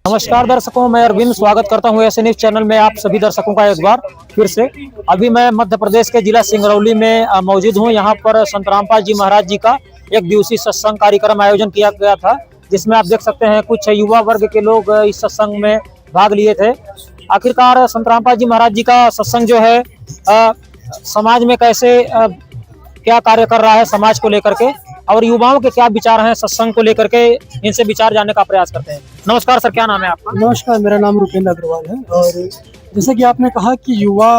नमस्कार दर्शकों, मैं अरविंद स्वागत करता हूं ऐसे न्यूज चैनल में आप सभी दर्शकों का एक बार फिर से। अभी मैं मध्य प्रदेश के जिला सिंगरौली में मौजूद हूं। यहां पर संत रामपाल जी महाराज जी का एक दिवसीय सत्संग कार्यक्रम आयोजन किया गया था, जिसमें आप देख सकते हैं कुछ युवा वर्ग के लोग इस सत्संग में भाग लिए थे। आखिरकार संत रामपाल जी महाराज जी का सत्संग जो है समाज में कैसे क्या कार्य कर रहा है समाज को लेकर के, और युवाओं के क्या विचार हैं सत्संग को लेकर के, इनसे विचार जानने का प्रयास करते हैं। नमस्कार सर, क्या नाम है आपका? नमस्कार, मेरा नाम रुपेंद्र अग्रवाल है। और जैसे कि आपने कहा कि युवा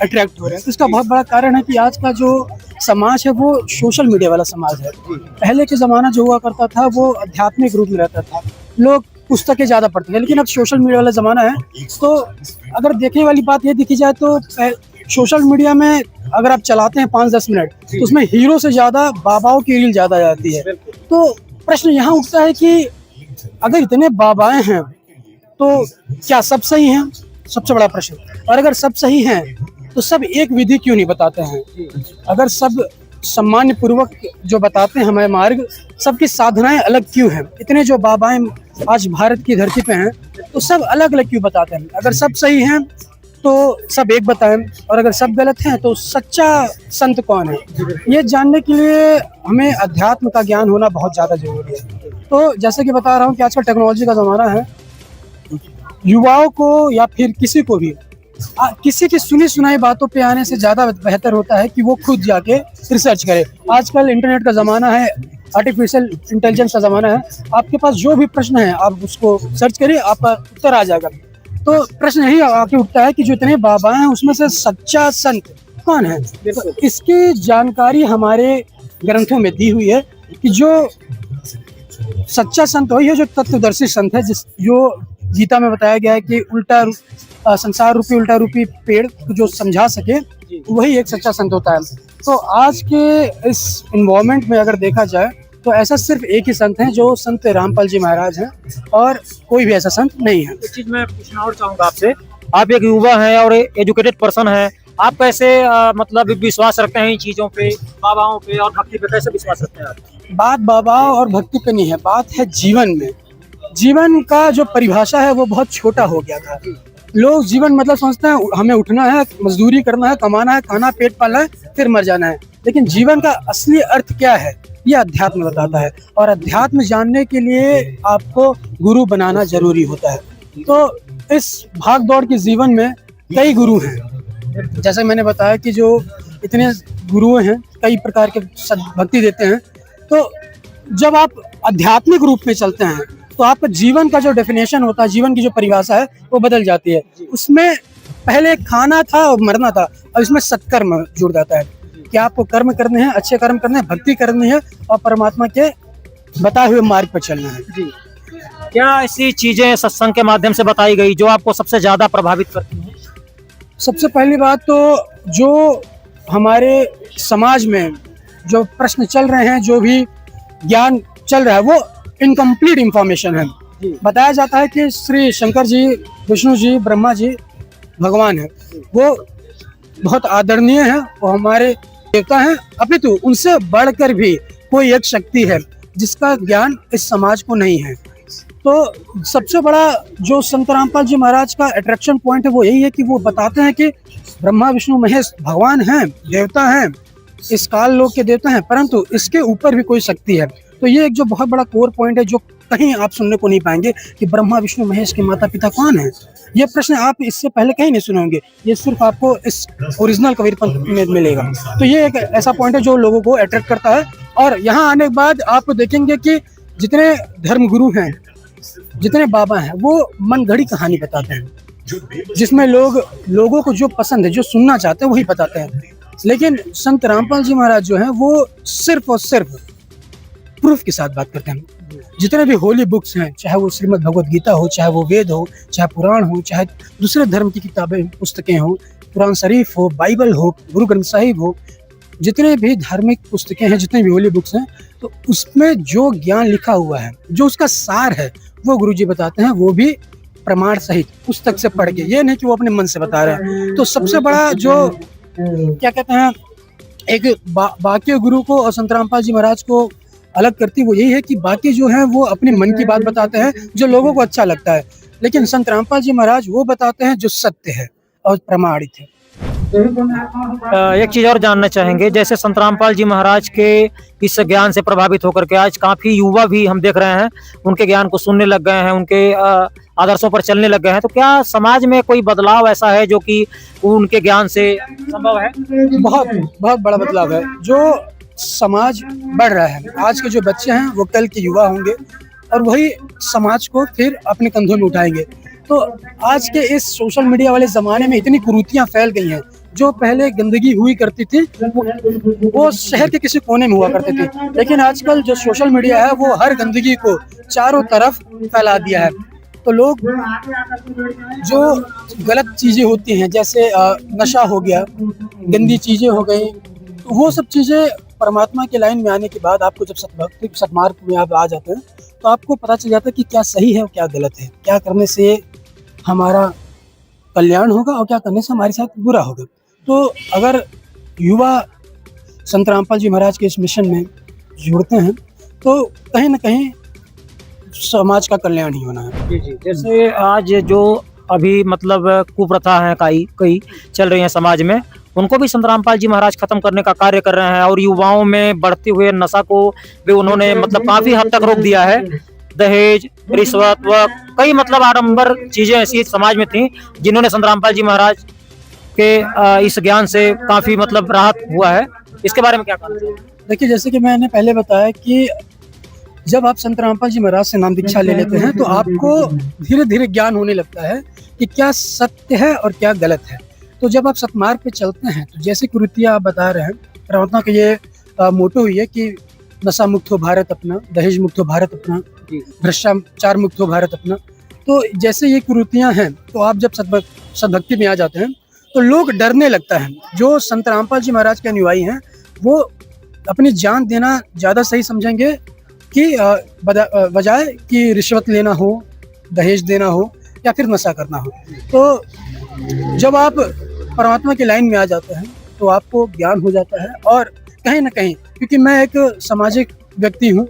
अट्रैक्ट हो रहे हैं, तो इसका बहुत बड़ा कारण है कि आज का जो समाज है वो सोशल मीडिया वाला समाज है। पहले के ज़माना जो हुआ करता था वो आध्यात्मिक रूप में रहता था, लोग पुस्तकें ज़्यादा पढ़ते थे। लेकिन अब सोशल मीडिया वाला ज़माना है, तो अगर देखने वाली बात ये देखी जाए तो सोशल मीडिया में अगर आप चलाते हैं 5-10 मिनट, तो उसमें हीरो से ज़्यादा बाबाओं की रील ज़्यादा जाती है। तो प्रश्न यहाँ उठता है कि अगर इतने बाबाएं हैं तो क्या सब सही हैं? सबसे बड़ा प्रश्न। और अगर सब सही हैं तो सब एक विधि क्यों नहीं बताते हैं? अगर सब सम्मान पूर्वक जो बताते हैं हमें मार्ग, सबकी साधनाएं अलग क्यों हैं? इतने जो बाबाएं आज भारत की धरती पे हैं तो सब अलग अलग क्यों बताते हैं? अगर सब सही हैं तो सब एक बताएं, और अगर सब गलत हैं तो सच्चा संत कौन है? ये जानने के लिए हमें अध्यात्म का ज्ञान होना बहुत ज़्यादा जरूरी है। तो जैसे कि बता रहा हूँ कि आजकल टेक्नोलॉजी का ज़माना है, युवाओं को या फिर किसी को भी किसी की सुनी सुनाई बातों पे आने से ज़्यादा बेहतर होता है कि वो खुद जाके रिसर्च करे। आजकल इंटरनेट का ज़माना है, आर्टिफिशियल इंटेलिजेंस का ज़माना है। आपके पास जो भी प्रश्न है आप उसको सर्च करिए, आपका उत्तर आ जाएगा। तो प्रश्न यही आके उठता है कि जो इतने बाबा हैं उसमें से सच्चा संत कौन है? तो इसकी जानकारी हमारे ग्रंथों में दी हुई है कि जो सच्चा संत वही है जो तत्वदर्शी संत है, जो गीता में बताया गया है कि संसार रूपी उल्टा रूपी पेड़ जो समझा सके वही एक सच्चा संत होता है। तो आज के इस इन्वायरमेंट में अगर देखा जाए तो ऐसा सिर्फ एक ही संत है जो संत रामपाल जी महाराज हैं, और कोई भी ऐसा संत नहीं है। एक चीज मैं पूछना और चाहूंगा आपसे, आप एक युवा हैं और एजुकेटेड पर्सन हैं, आप कैसे मतलब विश्वास रखते हैं इन चीजों पे, बाबाओं पे और भक्ति पे कैसे विश्वास रखते हैं आप? बात बाबा और भक्ति पे नहीं है, बात है जीवन में। जीवन का जो परिभाषा है वो बहुत छोटा हो गया था। लोग जीवन मतलब समझते हैं हमें उठना है, मजदूरी करना है, कमाना है, खाना पेट पालना है, फिर मर जाना है। लेकिन जीवन का असली अर्थ क्या है ये अध्यात्म बताता है, और अध्यात्म जानने के लिए आपको गुरु बनाना जरूरी होता है। तो इस भाग दौड़ के जीवन में कई गुरु हैं, जैसे मैंने बताया कि जो इतने गुरु हैं कई प्रकार के भक्ति देते हैं। तो जब आप आध्यात्मिक रूप में चलते हैं तो आपका जीवन का जो डेफिनेशन होता है, जीवन की जो परिभाषा है वो बदल जाती है। उसमें पहले खाना था और मरना था, और इसमें सत्कर्म जुड़ जाता है कि आपको कर्म करने हैं, अच्छे कर्म करने हैं, भक्ति करनी है और परमात्मा के बताए हुए मार्ग पर चलना है। जी, क्या ऐसी चीजें सत्संग के माध्यम से बताई गई जो आपको सबसे ज्यादा प्रभावित करती हैं? सबसे पहली बात तो जो हमारे समाज में जो प्रश्न चल रहे हैं, जो भी ज्ञान चल रहा है वो इनकम्प्लीट इंफॉर्मेशन है। बताया जाता है कि श्री शंकर जी, विष्णु जी, ब्रह्मा जी भगवान है, वो बहुत आदरणीय है, वो हमारे देवता हैं, अपितु उनसे बढ़कर भी कोई एक शक्ति है जिसका ज्ञान इस समाज को नहीं है। तो सबसे बड़ा जो संत रामपाल जी महाराज का अट्रैक्शन पॉइंट है वो यही है कि वो बताते हैं कि ब्रह्मा विष्णु महेश भगवान हैं, देवता हैं, इस काल लोक के देवता हैं, परंतु इसके ऊपर भी कोई शक्ति है। तो ये एक जो बहुत बड़ा कोर पॉइंट है जो कहीं आप सुनने को नहीं पाएंगे कि ब्रह्मा विष्णु महेश के माता पिता कौन है। ये प्रश्न आप इससे पहले कहीं नहीं सुने होंगे, ये सिर्फ आपको इस ओरिजिनल कबीरपंथ में मिलेगा। तो ये एक ऐसा पॉइंट है जो लोगों को अट्रैक्ट करता है। और यहाँ आने के बाद आप देखेंगे कि जितने धर्मगुरु हैं, जितने बाबा हैं, वो मन घड़ी कहानी बताते हैं, जिसमें लोगों को जो पसंद है, जो सुनना चाहते हैं वही बताते हैं। लेकिन संत रामपाल जी महाराज जो हैं वो सिर्फ और सिर्फ प्रूफ के साथ बात करते हैं। जितने भी होली बुक्स हैं, चाहे वो श्रीमद् भगवद गीता हो, चाहे वो वेद हो, चाहे पुराण हो, चाहे दूसरे धर्म की किताबें पुस्तकें हो, कुरान शरीफ हो, बाइबल हो, गुरु ग्रंथ साहिब हो, जितने भी धार्मिक पुस्तकें हैं, जितने भी होली बुक्स हैं, तो उसमें जो ज्ञान लिखा हुआ है, जो उसका सार है, वो गुरुजी बताते हैं, वो भी प्रमाण सहित पुस्तक से पढ़ के। ये नहीं कि वो अपने मन से बता रहे हैं। तो सबसे बड़ा जो क्या कहते हैं, एक बाकी गुरु को और संत रामपाल जी महाराज को अलग करती है वो यही है कि बाकी जो है वो अपने मन की बात बताते हैं जो लोगों को अच्छा लगता है, लेकिन संत रामपाल जी महाराज वो बताते हैं जो सत्य है और प्रमाणित है। एक चीज और जानना चाहेंगे, जैसे संत रामपाल जी महाराज के इस ज्ञान से प्रभावित होकर के आज काफी युवा भी हम देख रहे हैं उनके ज्ञान को सुनने लग गए हैं, उनके आदर्शों पर चलने लग गए हैं, तो क्या समाज में कोई बदलाव ऐसा है जो कि उनके ज्ञान से संभव है? बहुत बहुत बड़ा बदलाव है। जो समाज बढ़ रहा है, आज के जो बच्चे हैं वो कल के युवा होंगे और वही समाज को फिर अपने कंधों में उठाएंगे। तो आज के इस सोशल मीडिया वाले ज़माने में इतनी कुरीतियाँ फैल गई हैं, जो पहले गंदगी हुई करती थी वो शहर के किसी कोने में हुआ करती थी, लेकिन आजकल जो सोशल मीडिया है वो हर गंदगी को चारों तरफ फैला दिया है। तो लोग जो गलत चीज़ें होती हैं, जैसे नशा हो गया, गंदी चीज़ें हो गई, तो वो सब चीज़ें परमात्मा के लाइन में आने के बाद आपको जब सतभक्ति सतमार्ग में आप आ जाते हैं तो आपको पता चल जाता है कि क्या सही है और क्या गलत है, क्या करने से हमारा कल्याण होगा और क्या करने से हमारे साथ बुरा होगा। तो अगर युवा संत रामपाल जी महाराज के इस मिशन में जुड़ते हैं तो कहीं ना कहीं समाज का कल्याण ही होना है। जी जी, जैसे आज जो अभी मतलब कुप्रथा है कई चल रही हैं समाज में, उनको भी संत रामपाल जी महाराज खत्म करने का कार्य कर रहे हैं और युवाओं में बढ़ते हुए नशा को भी उन्होंने मतलब काफी हद तक रोक दिया है। दहेज, रिश्वत व कई मतलब आडंबर चीजें ऐसी समाज में थी जिन्होंने संत रामपाल जी महाराज के इस ज्ञान से काफी मतलब राहत हुआ है। इसके बारे में क्या कहना चाहिए? देखिए, जैसे कि मैंने पहले बताया कि जब आप संत रामपाल जी महाराज से नाम दीक्षा ले लेते हैं तो आपको धीरे धीरे ज्ञान होने लगता है कि क्या सत्य है और क्या गलत है। तो जब आप सतमार्ग पे चलते हैं तो जैसे कुरीतियाँ आप बता रहे हैं, परमात्मा का ये मोटो हुई है कि नशा मुक्त हो भारत अपना, दहेज मुक्त हो भारत अपना, भ्रष्टाचार मुक्त हो भारत अपना। तो जैसे ये कुरीतियाँ हैं तो आप जब सद्भक्ति में आ जाते हैं तो लोग डरने लगता है। जो संत रामपाल जी महाराज के अनुयायी हैं वो अपनी जान देना ज़्यादा सही समझेंगे कि बजाय कि रिश्वत लेना हो, दहेज देना हो या फिर नशा करना हो। तो जब आप परमात्मा की लाइन में आ जाते हैं तो आपको ज्ञान हो जाता है और कहीं ना कहीं, क्योंकि मैं एक सामाजिक व्यक्ति हूँ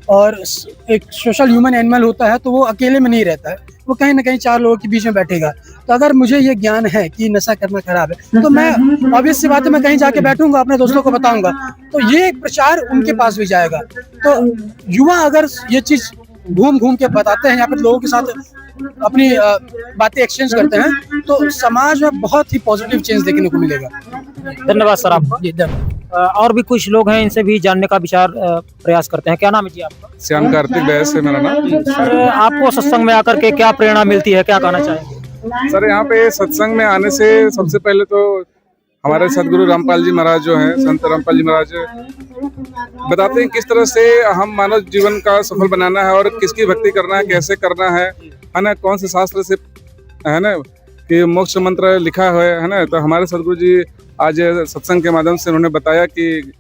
और एक सोशल ह्यूमन एनिमल होता है तो वो अकेले में नहीं रहता है, वो कहीं ना कहीं चार लोगों के बीच में बैठेगा। तो अगर मुझे ये ज्ञान है कि नशा करना खराब है तो मैं ऑब्वियस सी बात है मैं कहीं जाके बैठूंगा, अपने दोस्तों को बताऊंगा, तो ये प्रचार उनके पास भी जाएगा। तो युवा अगर ये चीज़ घूम घूम के बताते हैं या फिर लोगों के साथ अपनी बातें एक्सचेंज करते हैं तो समाज में बहुत ही पॉजिटिव चेंज देखने को मिलेगा। धन्यवाद सर आपका। जी धन्यवाद। और भी कुछ लोग हैं, इनसे भी जानने का विचार प्रयास करते हैं। क्या नाम है जी आपका? श्याम कार्तिक बैस है मेरा नाम। सर, आपको सत्संग में आकर के क्या प्रेरणा मिलती है, क्या कहना चाहेंगे? सर, यहाँ पे सत्संग में आने से सबसे पहले तो हमारे सदगुरु रामपाल जी महाराज जो हैं, संत रामपाल जी महाराज बताते हैं किस तरह से हम मानव जीवन का सफल बनाना है और किसकी भक्ति करना है, कैसे करना है ना, कौन से शास्त्र से है ना कि मोक्ष मंत्र लिखा है ना। तो हमारे सदगुरु जी आज सत्संग के माध्यम से उन्होंने बताया कि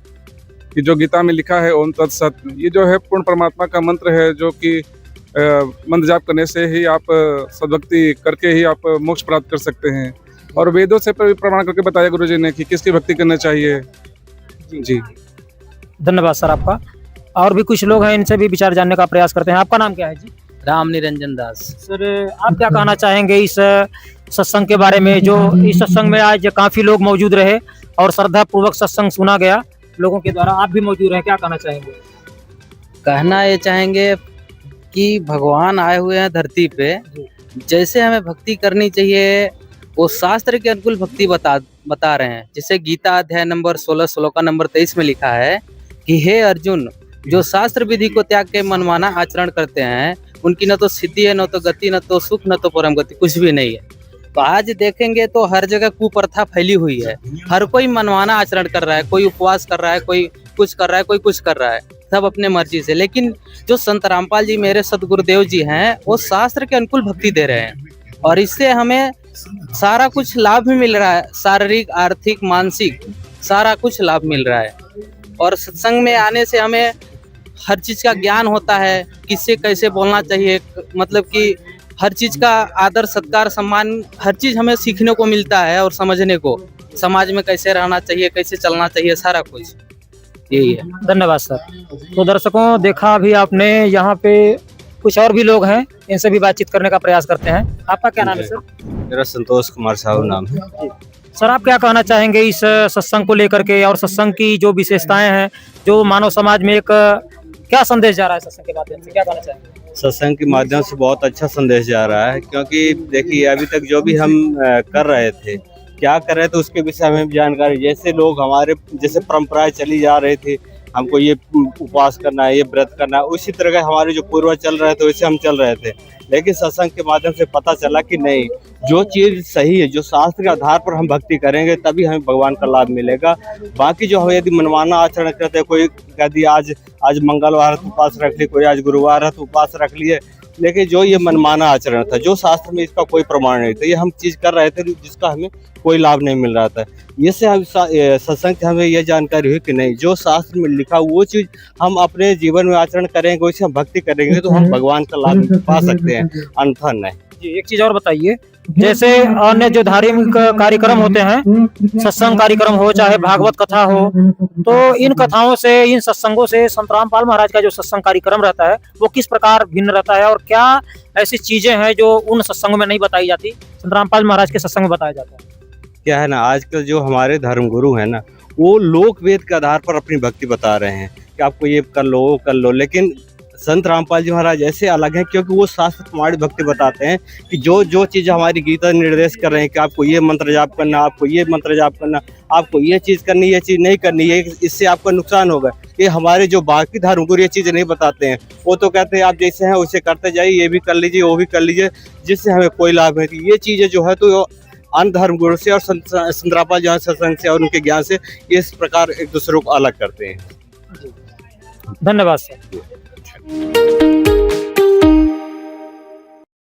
जो गीता में लिखा है ओम तत्सत, ये जो है पूर्ण परमात्मा का मंत्र है, जो कि मंत्र जाप करने से ही आप सद्भक्ति करके ही आप मोक्ष प्राप्त कर सकते हैं। और वेदों से प्रमाण करके बताया गुरु जी ने कि किसकी भक्ति करना चाहिए। जी धन्यवाद सर आपका। और भी कुछ लोग हैं, इनसे भी विचार जानने का प्रयास करते हैं। आपका नाम क्या है जी? राम निरंजन दास। सर, आप क्या कहना चाहेंगे इस सत्संग के बारे में? जो इस सत्संग में आज काफी लोग मौजूद रहे और श्रद्धा पूर्वक सत्संग सुना गया लोगों के द्वारा, आप भी मौजूद रहे, क्या कहना चाहेंगे? कहना ये चाहेंगे कि भगवान आए हुए हैं धरती पे, जैसे हमें भक्ति करनी चाहिए वो शास्त्र के अनुकूल भक्ति बता रहे हैं। जैसे गीता अध्याय नंबर 16 श्लोका नंबर 23 में लिखा है कि हे अर्जुन, जो शास्त्र विधि को त्याग के मनमाना आचरण करते हैं उनकी न तो सिद्धि है, न तो गति, न तो सुख, न तो परम गति, कुछ भी नहीं है। तो आज देखेंगे तो हर जगह कुप्रथा फैली हुई है, हर कोई मनमाना आचरण कर रहा है, कोई उपवास कर रहा है, कोई कुछ कर रहा है, कोई कुछ कर रहा है, सब अपने मर्जी से। लेकिन जो संत रामपाल जी मेरे सदगुरुदेव जी हैं वो शास्त्र के अनुकूल भक्ति दे रहे हैं और इससे हमें सारा कुछ लाभ भी मिल रहा है, शारीरिक, आर्थिक, मानसिक सारा कुछ लाभ मिल रहा है। और सत्संग में आने से हमें हर चीज़ का ज्ञान होता है, किससे कैसे बोलना चाहिए, मतलब कि हर चीज़ का आदर सत्कार सम्मान हर चीज़ हमें सीखने को मिलता है और समझने को, समाज में कैसे रहना चाहिए, कैसे चलना चाहिए, सारा कुछ। यही है। धन्यवाद सर। तो दर्शकों, देखा अभी आपने, यहाँ पे कुछ और भी लोग हैं, इनसे भी बातचीत करने का प्रयास करते हैं। आपका क्या नाम है सर? मेरा संतोष कुमार साहू नाम है। सर, आप क्या कहना चाहेंगे इस सत्संग को लेकर के, और सत्संग की जो विशेषताएं हैं, जो मानव समाज में एक क्या संदेश जा रहा है सत्संग के माध्यम से, क्या कहना चाहेंगे? सत्संग के माध्यम से बहुत अच्छा संदेश जा रहा है, क्योंकि देखिए अभी तक जो भी हम कर रहे थे, क्या कर रहे थे उसके विषय में जानकारी, जैसे लोग हमारे जैसे परंपराएं चली जा रही थी, हमको ये उपवास करना है, ये व्रत करना है, उसी तरह के हमारे जो पूर्वज चल रहे थे वैसे हम चल रहे थे। लेकिन सत्संग के माध्यम से पता चला कि नहीं, जो चीज़ सही है, जो शास्त्र के आधार पर हम भक्ति करेंगे तभी हमें भगवान का लाभ मिलेगा। बाकी जो हम यदि मनमाना आचरण करते हैं, कोई कह दिया आज मंगलवार है तो उपवास रख लिए, कोई आज गुरुवार है तो उपवास रख लिए, लेकिन जो ये मनमाना आचरण था, जो शास्त्र में इसका कोई प्रमाण नहीं था, ये हम चीज़ कर रहे थे जिसका हमें कोई लाभ नहीं मिल रहा था। ये से हम सत्संग से हमें यह जानकारी हुई कि नहीं, जो शास्त्र में लिखा वो चीज़ हम अपने जीवन में आचरण करेंगे, वैसे हम भक्ति करेंगे तो हम भगवान का लाभ पा सकते हैं, अन्यथा नहीं। जी, एक चीज और बताइए, जैसे अन्य जो धार्मिक कार्यक्रम होते हैं, सत्संग कार्यक्रम हो चाहे भागवत कथा हो, तो इन कथाओं से, इन सत्संगों से संत रामपाल महाराज का जो सत्संग कार्यक्रम रहता है वो किस प्रकार भिन्न रहता है, और क्या ऐसी चीजें हैं जो उन सत्संगों में नहीं बताई जाती, संत रामपाल महाराज के सत्संग में बताया जाता है? क्या है ना, आजकल जो हमारे धर्मगुरु हैं ना, वो लोक वेद के आधार पर अपनी भक्ति बता रहे हैं कि आपको ये कर लो, वो कर लो, लेकिन संत रामपाल जी महाराज ऐसे अलग हैं, क्योंकि वो शास्त्र तुम्हारी भक्ति बताते हैं कि जो चीज़ हमारी गीता निर्देश कर रहे हैं कि आपको ये मंत्र जाप करना, आपको ये मंत्र जाप करना, आपको ये चीज़ करनी, ये चीज़ नहीं करनी, ये इससे आपका नुकसान होगा, ये हमारे जो बाकी धर्मगुरु ये चीज़ें नहीं बताते हैं। वो तो कहते हैं आप जैसे हैं वैसे करते जाइए, ये भी कर लीजिए, वो भी कर लीजिए, जिससे हमें कोई लाभ नहीं। ये चीज़ें जो है तो अन्य धर्मगुरु से और संत रामपाल जी सत्संग से और उनके ज्ञान से इस प्रकार एक दूसरे को अलग करते हैं। धन्यवाद सर।